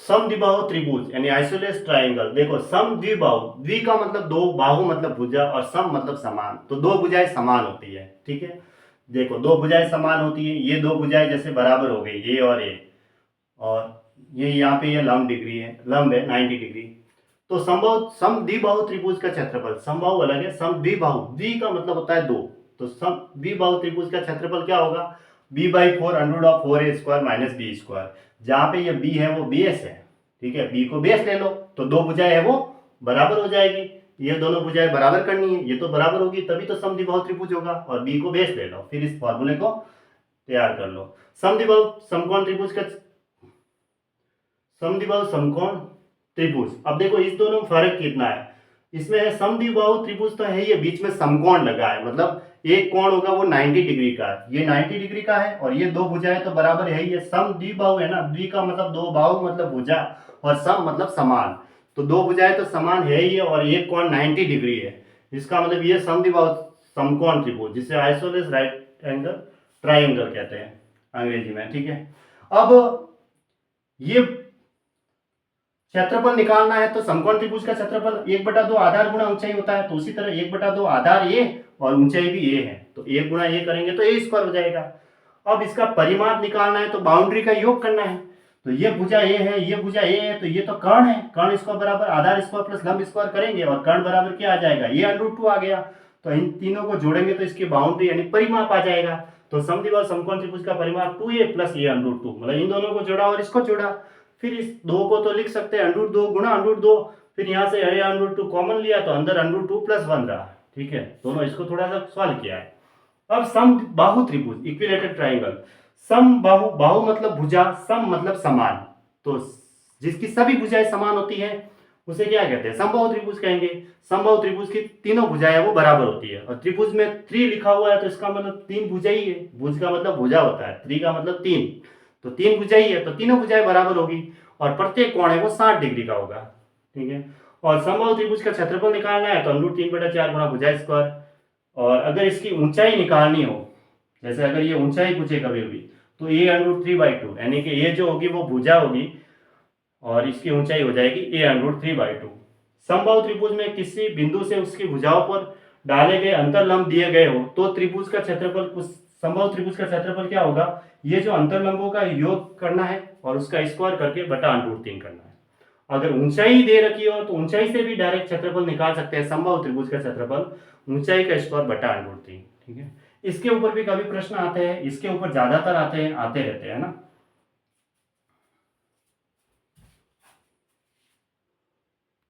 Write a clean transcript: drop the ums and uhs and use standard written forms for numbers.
समद्विबाहु त्रिभुज यानी isosceles triangle. देखो समद्विबाहु, द्वि का मतलब दो, बाहु मतलब भुजा और सम मतलब समान, तो दो भुजाएं समान होती है। ठीक है, देखो दो भुजाएं समान होती है, ये दो भुजाएं जैसे बराबर हो गई, ये और ये, और ये यहाँ पे ये लंब डिग्री है, लंब है 90 डिग्री। तो समबाहु समद्विबाहु त्रिभुज का क्षेत्रफल, समबाहु अलग है, समद्विबाहु, द्वि का मतलब होता है दो, तो समद्विबाहु त्रिभुज का क्षेत्रफल क्या होगा, b by 4 under of 4a square minus B square. जहाँ पे ये b है वो बेस है, ठीक है, b को बेस ले लो, तो दो भुजाएं है वो बराबर हो जाएगी, ये दोनों भुजाएं बराबर करनी है, ये तो बराबर होगी तभी तो समद्विबाहु त्रिभुज होगा, और b को बेस ले लो, फिर इस फॉर्मूले को तैयार कर लो। समद्विबाहु समकोण त्रिभुज का, समद्विबाहु समकोण त्रिभुज, अब देखो इस दोनों में फर्क कितना है, इसमें है समद्विबाहु त्रिभुज तो है, ये बीच में समकोण लगा है, मतलब एक कोण होगा वो 90 डिग्री का है, ये 90 डिग्री का है, और ये दो भुजाएं तो बराबर है ही, ये समद्विबाहु है ना, द्वि का मतलब दो, बाहु मतलब भुजा, और सम मतलब समान, तो दो भुजाएं तो समान है ही है, और एक कोण 90 डिग्री है, इसका मतलब ये समद्विबाहु समकोण त्रिभुज, जिसे आइसोलेस राइट एंगल ट्राइंगल कहते हैं अंग्रेजी में। ठीक है, अब ये क्षेत्रफल निकालना है, तो समकोण त्रिभुज का क्षेत्रफल 1/2 आधार गुणा ऊंचाई होता है, तो उसी तरह 1/2 आधार ए और ऊंचाई भी ए है, तो 1 गुणा ए करेंगे तो ए स्क्वायर हो जाएगा। अब इसका परिमाप निकालना है, तो बाउंड्री का योग करना है, तो ये भुजा ए है, ये भुजा ए है, तो ये तो कर्ण है, कर्ण स्क्वायर बराबर आधार स्क्वायर प्लस लंब स्क्वायर करेंगे, और कर्ण बराबर क्या आ जाएगा, ये √2 आ गया, तो इन तीनों को जोड़ेंगे तो इसकी बाउंड्री यानी परिमाप आ जाएगा। तो समद्विबाहु समकोण त्रिभुज का परिमाप 2a प्लस ये √2, मतलब इन दोनों को जोड़ा और इसको जोड़ा, फिर इस दो को तो लिख सकते हैं √2 गुणा √2, फिर यहाँ से √2 कॉमन लिया तो अंदर √2 + 1 रहा। ठीक है, दोनों इसको थोड़ा सा सॉल्व किया है। अब समबाहु त्रिभुज इक्विलेटरल ट्रायंगल, समबाहु, बाहु मतलब भुजा, सम मतलब समान, तो जिसकी सभी भुजाएं समान होती हैं उसे क्या कहते हैं, समबाहु त्रिभुज कहेंगे। समबाहु त्रिभुज की तीनों भुजाएं वो बराबर होती है, और त्रिभुज में 3 लिखा हुआ है तो इसका मतलब 3 भुजा ही है, भुज का मतलब भुजा होता है, 3 का मतलब 3, तो 3 भुजा ही है, तो तीनों भुजाएं बराबर होगी, और प्रत्येक कोण है वो 60 डिग्री का होगा। ठीक है, और समबाहु त्रिभुज का क्षेत्रफल निकालना है, तो √3/4 गुणा भुजा स्क्वायर, और अगर इसकी ऊंचाई निकालनी हो, जैसे अगर ये ऊंचाई पूछे कभी भी, तो a √3/2, यानी कि ये जो होगी वो भुजा होगी, और इसकी ऊंचाई हो जाएगी a √3/2। समबाहु त्रिभुज में किसी बिंदु से उसकी भुजाओं पर डाले गए अंतरलंब दिए गए हो, तो त्रिभुज का क्षेत्रफल, उस समबाहु त्रिभुज का क्षेत्रफल क्या होगा, ये जो अंतरलंबों का योग करना है और उसका स्क्वायर करके बटा √3 करना है। अगर ऊंचाई दे रखी हो तो ऊंचाई से भी डायरेक्ट क्षेत्रफल निकाल सकते हैं, समबाहु त्रिभुज का क्षेत्रफल ऊंचाई का स्क्वायर बटा √3। ठीक है, इसके ऊपर भी कभी प्रश्न आते हैं, इसके ऊपर ज्यादातर आते रहते हैं ना।